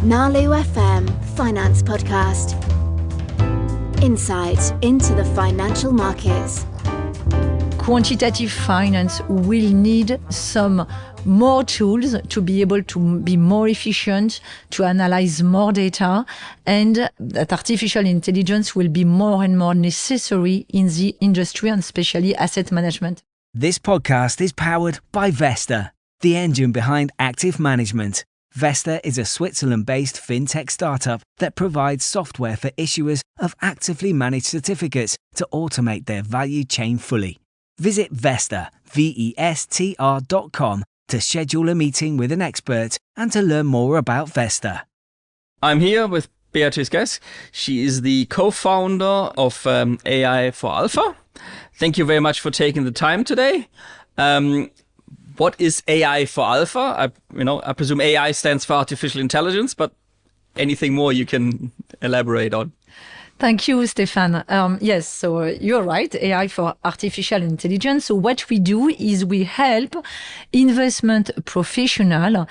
Nalu FM Finance Podcast. Insight into the financial markets. Quantitative finance will need some more tools to be able to be more efficient, to analyze more data, and that artificial intelligence will be more and more necessary in the industry and especially asset management. This podcast is powered by Vesta, the engine behind active management. Vesta is a Switzerland-based fintech startup that provides software for issuers of actively managed certificates to automate their value chain fully. Visit Vesta, VESTR.com to schedule a meeting with an expert and to learn more about Vesta. I'm here with Béatrice Guez. She is the co-founder of AI for Alpha. Thank you very much for taking the time today. What is AI for Alpha? I presume AI stands for artificial intelligence, but anything more you can elaborate on? Thank you, Stefan. Yes, so you're right, AI for artificial intelligence. So what we do is we help investment professionals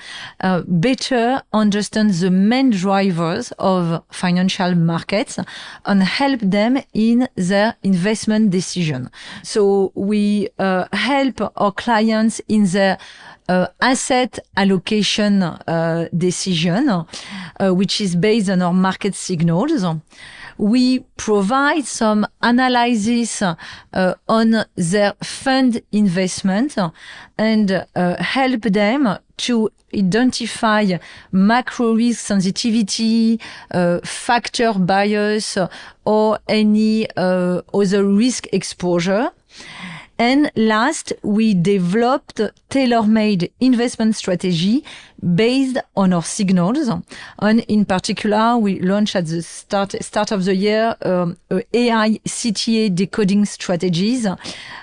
better understand the main drivers of financial markets and help them in their investment decision. So we help our clients in their asset allocation decision, which is based on our market signals. We provide some analysis on their fund investment and help them to identify macro risk sensitivity, factor bias, or any other risk exposure. And last, we developed tailor-made investment strategy based on our signals. And in particular, we launched at the start of the year AI CTA decoding strategies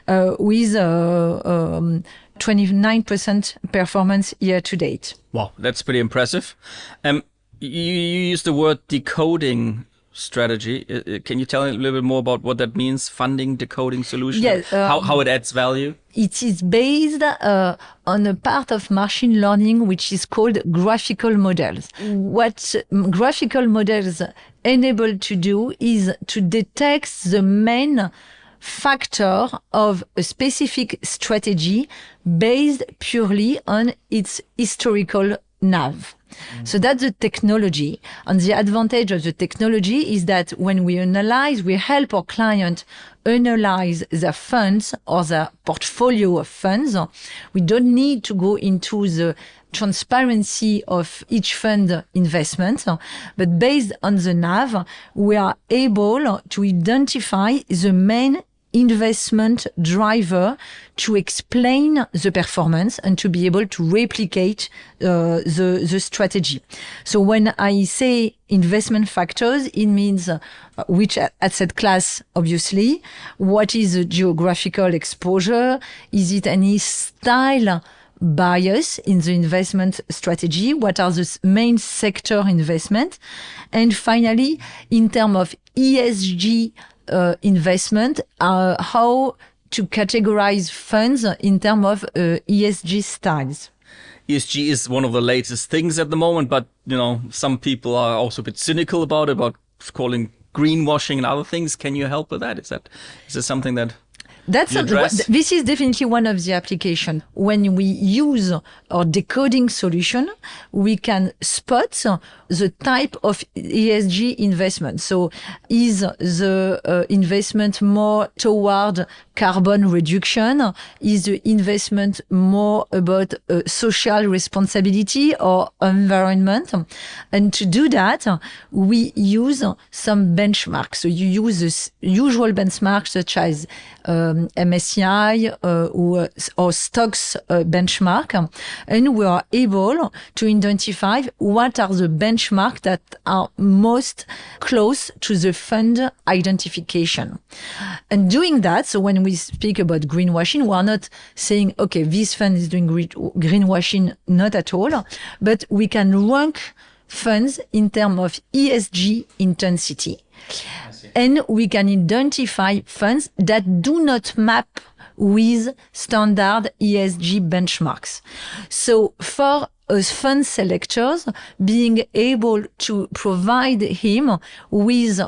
with 29% performance year to date. Wow, that's pretty impressive. You used the word decoding strategy. Can you tell me a little bit more about what that means? Funding, decoding solution? Yes, how it adds value? It is based on a part of machine learning which is called graphical models. What graphical models enable to do is to detect the main factor of a specific strategy based purely on its historical NAV. So that's the technology. And the advantage of the technology is that when we analyze, we help our client analyze their funds or their portfolio of funds. We don't need to go into the transparency of each fund investment, but based on the NAV, we are able to identify the main investment driver to explain the performance and to be able to replicate the strategy. So when I say investment factors, it means which asset class, obviously, what is the geographical exposure, is it any style bias in the investment strategy, what are the main sector investment, and finally, in terms of ESG investment, how to categorize funds in terms of ESG styles. ESG is one of the latest things at the moment, but some people are also a bit cynical about it, about calling greenwashing and other things. Can you help with that? Is this something that this is definitely one of the applications. When we use our decoding solution, we can spot the type of ESG investment. So is the investment more toward carbon reduction? Is the investment more about social responsibility or environment? And to do that, we use some benchmarks. So you use the usual benchmarks such as MSCI or stocks benchmark, and we are able to identify what are the benchmarks that are most close to the fund identification. And doing that, so when we speak about greenwashing, we are not saying, okay, this fund is doing greenwashing, not at all, but we can rank funds in terms of ESG intensity. And we can identify funds that do not map with standard ESG benchmarks. So for as fund selectors, being able to provide him with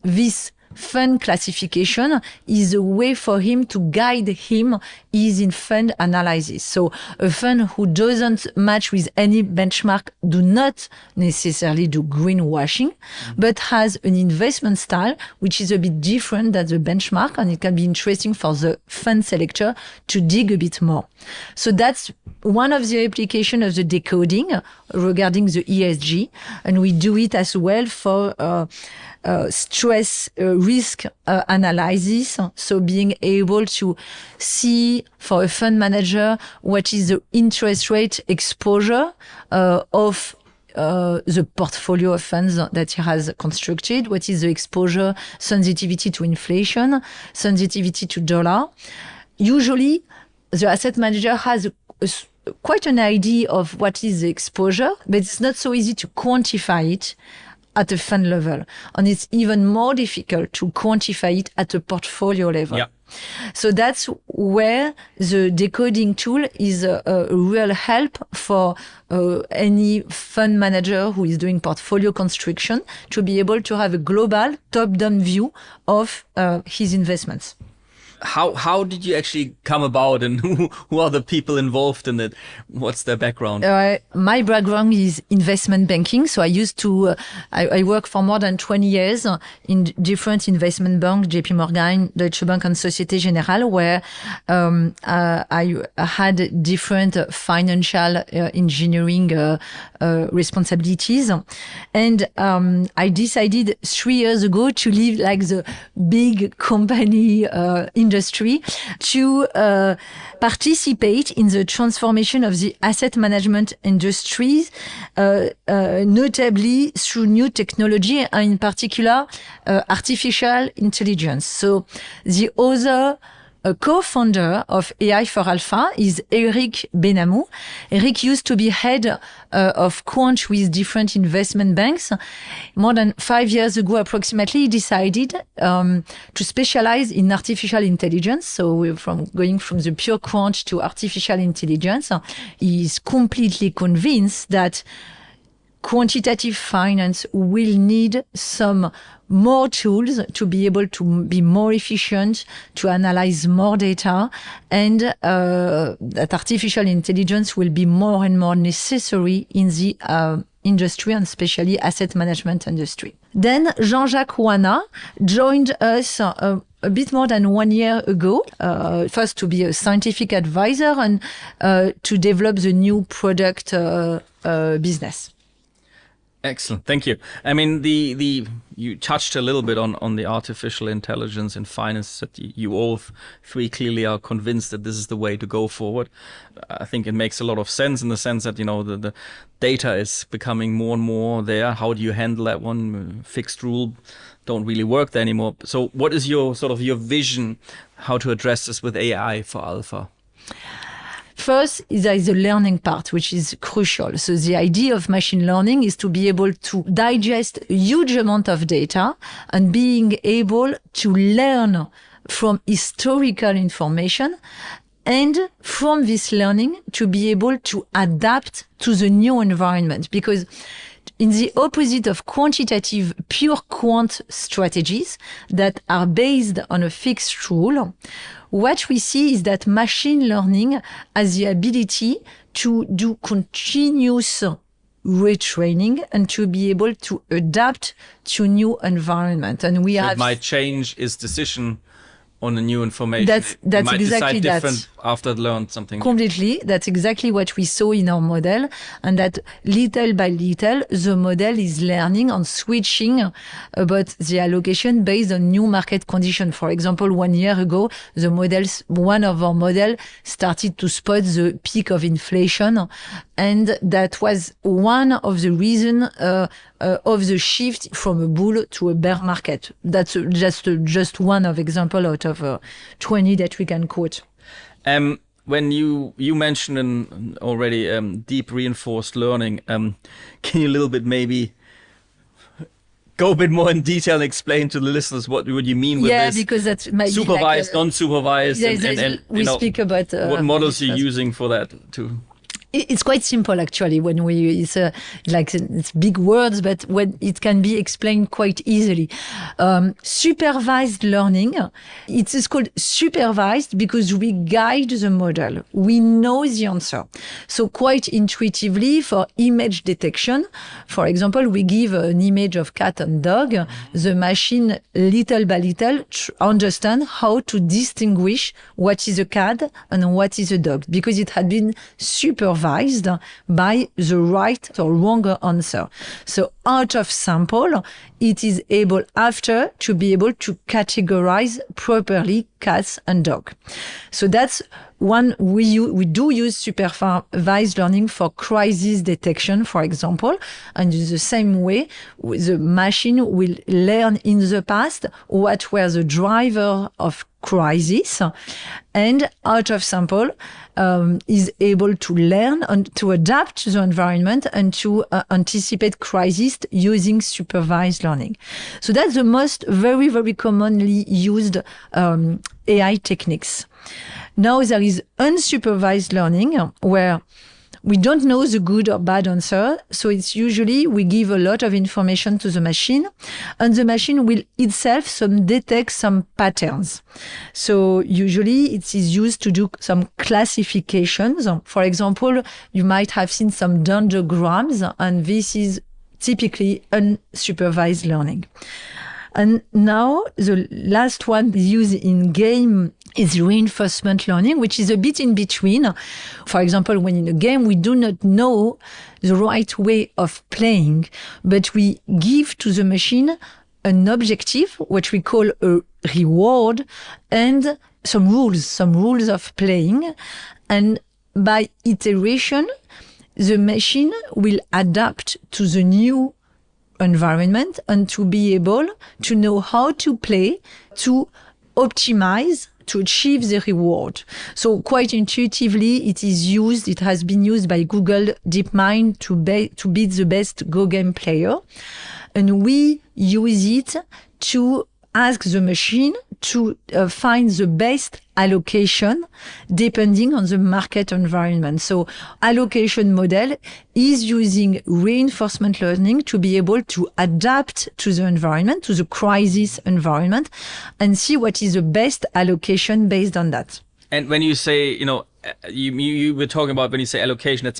this fund classification is a way for him to guide him in fund analysis. So a fund who doesn't match with any benchmark do not necessarily do greenwashing, but has an investment style which is a bit different than the benchmark, and it can be interesting for the fund selector to dig a bit more. So that's one of the applications of the decoding regarding the ESG, and we do it as well for stress risk analysis. So being able to see for a fund manager what is the interest rate exposure of the portfolio of funds that he has constructed, what is the exposure sensitivity to inflation, sensitivity to dollar. Usually, the asset manager has quite an idea of what is the exposure, but it's not so easy to quantify it at a fund level. And it's even more difficult to quantify it at a portfolio level. Yeah. So that's where the decoding tool is a real help for any fund manager who is doing portfolio construction to be able to have a global top-down view of his investments. How did you actually come about, and who are the people involved in it? What's their background? My background is investment banking. So I used to, I work for more than 20 years in different investment banks, JP Morgan, Deutsche Bank, and Societe Generale, where I had different financial engineering responsibilities. And I decided 3 years ago to leave like the big company industry to participate in the transformation of the asset management industries, notably through new technology, and in particular artificial intelligence. So the other co-founder of AI for Alpha is Eric Benamou. Eric used to be head of quant with different investment banks. More than 5 years ago, approximately, he decided to specialize in artificial intelligence. So we're going from the pure quant to artificial intelligence. He is completely convinced that quantitative finance will need some more tools to be able to be more efficient, to analyze more data, and that artificial intelligence will be more and more necessary in the industry, and especially asset management industry. Then Jean-Jacques Ouana joined us a bit more than 1 year ago, first to be a scientific advisor and to develop the new product business. Excellent, thank you. I mean, you touched a little bit on the artificial intelligence in finance. That you all three clearly are convinced that this is the way to go forward. I think it makes a lot of sense in the sense that the data is becoming more and more there. How do you handle that one? Fixed rule don't really work there anymore. So, what is your vision? How to address this with AI for Alpha? First, there is the learning part, which is crucial. So the idea of machine learning is to be able to digest a huge amount of data and being able to learn from historical information, and from this learning to be able to adapt to the new environment. Because in the opposite of quantitative pure quant strategies that are based on a fixed rule, what we see is that machine learning has the ability to do continuous retraining and to be able to adapt to new environment. And it might change its decision on the new information. That's might exactly decide different after it learned something. Completely. That's exactly what we saw in our model. And that little by little, the model is learning and switching about the allocation based on new market conditions. For example, 1 year ago, one of our models started to spot the peak of inflation. And that was one of the reasons of the shift from a bull to a bear market. That's just one of example out of 20 that we can quote. When you mentioned already deep reinforced learning, can you a little bit maybe go a bit more in detail and explain to the listeners what you mean with this? Yeah, because that's supervised, non-supervised, we speak about what models you're using for that too. It's quite simple, actually, when it's big words, but when it can be explained quite easily. Supervised learning, it is called supervised because we guide the model. We know the answer. So quite intuitively for image detection, for example, we give an image of cat and dog. The machine, little by little, understand how to distinguish what is a cat and what is a dog because it had been supervised by the right or wrong answer. So out of sample, it is able after to be able to categorize properly cats and dog. So that's one we do use supervised learning for crisis detection, for example. And in the same way, the machine will learn in the past what were the driver of crisis, and out of sample is able to learn and to adapt to the environment and to anticipate crisis using supervised learning. So that's the most very, very commonly used AI techniques. Now there is unsupervised learning where we don't know the good or bad answer. So it's usually we give a lot of information to the machine and the machine will itself detect some patterns. So usually it is used to do some classifications. For example, you might have seen some dendrograms, and this is typically unsupervised learning. And now the last one used in game is reinforcement learning, which is a bit in between. For example, when in a game, we do not know the right way of playing, but we give to the machine an objective, what we call a reward, and some rules of playing. And by iteration, the machine will adapt to the new environment and to be able to know how to play, to optimize, to achieve the reward. So quite intuitively, it has been used by Google DeepMind to beat the best Go game player. And we use it to ask the machine to find the best allocation depending on the market environment. So allocation model is using reinforcement learning to be able to adapt to the environment, to the crisis environment, and see what is the best allocation based on that. And when you say, you were talking about when you say allocation, it's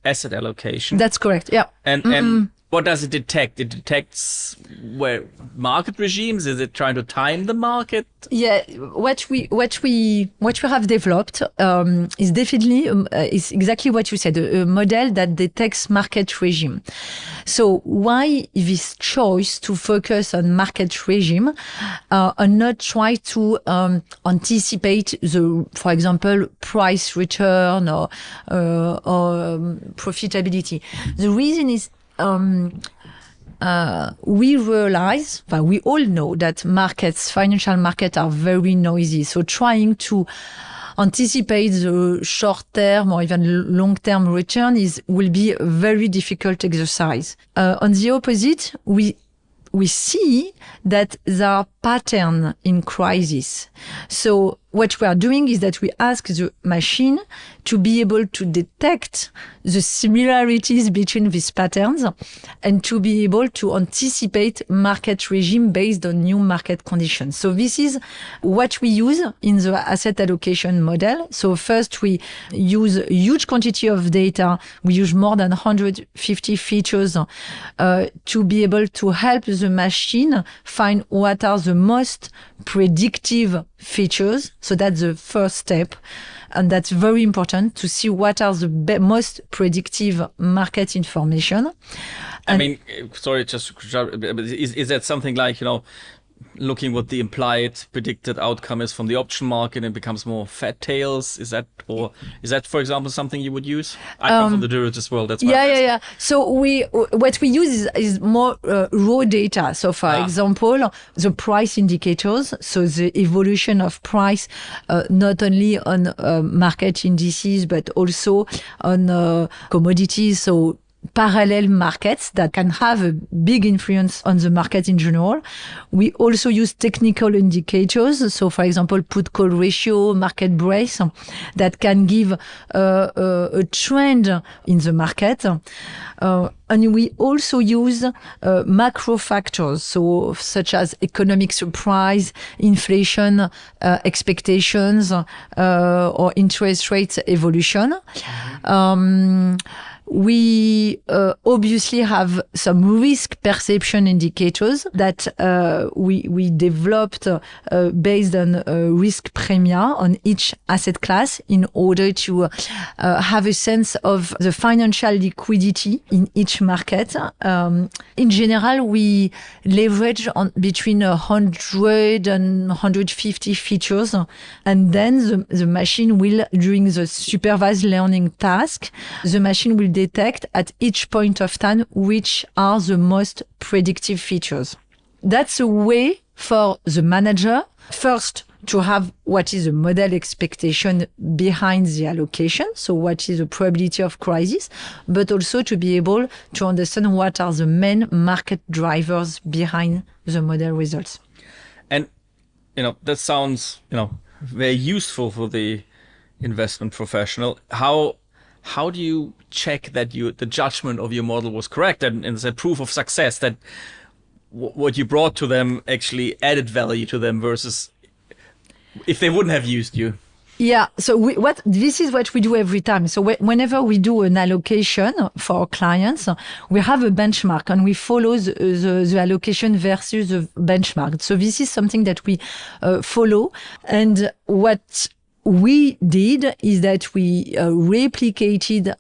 asset allocation. That's correct. Yeah. And what does it detect? It detects where market regimes. Is it trying to time the market? Yeah, what we have developed is definitely is exactly what you said, a model that detects market regime. So why this choice to focus on market regime and not try to anticipate for example, price return or profitability? The reason is we all know that financial markets are very noisy. So trying to anticipate the short-term or even long-term return will be a very difficult exercise. On the opposite, we see that there are patterns in crisis. So what we are doing is that we ask the machine to be able to detect the similarities between these patterns and to be able to anticipate market regime based on new market conditions. So this is what we use in the asset allocation model. So first we use a huge quantity of data. We use more than 150 features to be able to help the machine find what are the most predictive features. So that's the first step. And that's very important to see what are the most predictive market information. I mean, sorry, is that something like, looking what the implied predicted outcome is from the option market and becomes more fat tails? Is that, for example, something you would use? I come from the derivatives world. That's why. Yeah. So what we use is more raw data. So for example, the price indicators. So the evolution of price, not only on market indices, but also on commodities. So parallel markets that can have a big influence on the market in general. We also use technical indicators. So, for example, put-call ratio, market brace, that can give a trend in the market. And we also use macro factors, so such as economic surprise, inflation expectations, or interest rate evolution. We obviously have some risk perception indicators that we developed based on risk premia on each asset class in order to have a sense of the financial liquidity in each market. In general, we leverage on between 100 and 150 features, and then the machine will, during the supervised learning task, the machine will detect at each point of time which are the most predictive features. That's a way for the manager, first, to have what is the model expectation behind the allocation, so what is the probability of crisis, but also to be able to understand what are the main market drivers behind the model results. And, that sounds, very useful for the investment professional. How do you check that the judgment of your model was correct and it's a proof of success that what you brought to them actually added value to them versus if they wouldn't have used you? Yeah, so this is what we do every time. So whenever we do an allocation for our clients, we have a benchmark and we follow the allocation versus the benchmark. So this is something that we follow. And what we did is that we replicated,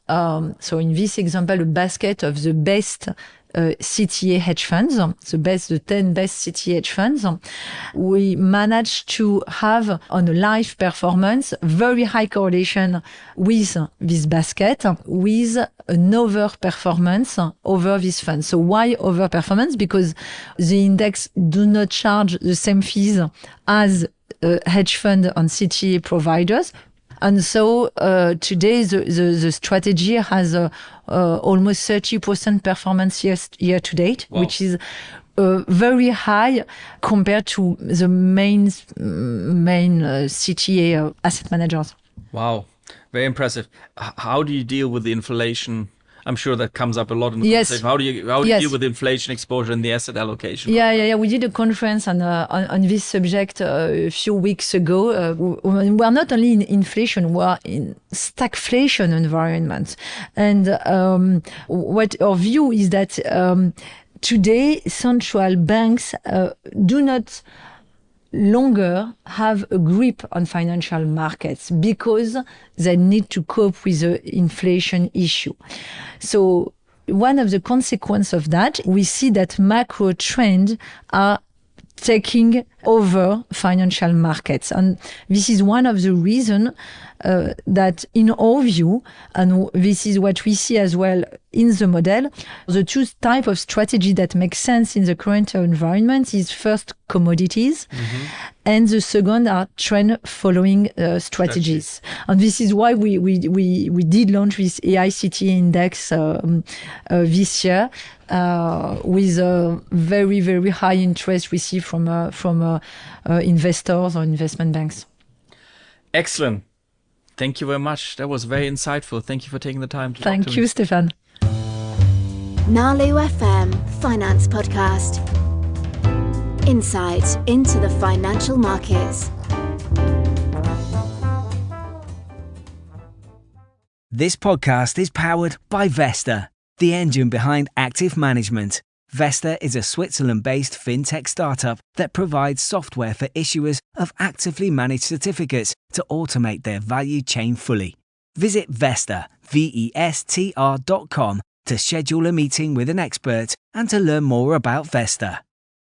so in this example, a basket of the best CTA hedge funds, the 10 best CTA hedge funds. We managed to have on a live performance very high correlation with this basket, with an overperformance over this fund. So why overperformance? Because the index do not charge the same fees as hedge fund and CTA providers. And so today the strategy has almost 30% performance year to date, wow, which is very high compared to the main CTA asset managers. Wow, very impressive. How do you deal with the inflation? I'm sure that comes up a lot in the conversation. How do you deal with inflation exposure in the asset allocation? Yeah. We did a conference on this subject a few weeks ago. We're not only in inflation, we're in stagflation environment. And what our view is that today central banks do not longer have a grip on financial markets because they need to cope with the inflation issue. So one of the consequences of that, we see that macro trends are taking over financial markets. And this is one of the reasons that in our view, and this is what we see as well in the model, the two types of strategy that make sense in the current environment is first commodities, and the second are trend following strategies. And this is why we did launch this AI CTA index this year with a very, very high interest received from investors or investment banks. Excellent. Thank you very much. That was very insightful. Thank you for taking the time to talk to me. Thank you, Stefan. Nalu FM Finance Podcast. Insight into the financial markets. This podcast is powered by Vesta, the engine behind active management. Vesta is a Switzerland-based fintech startup that provides software for issuers of actively managed certificates to automate their value chain fully. Visit Vesta, VESTR.com to schedule a meeting with an expert and to learn more about Vesta.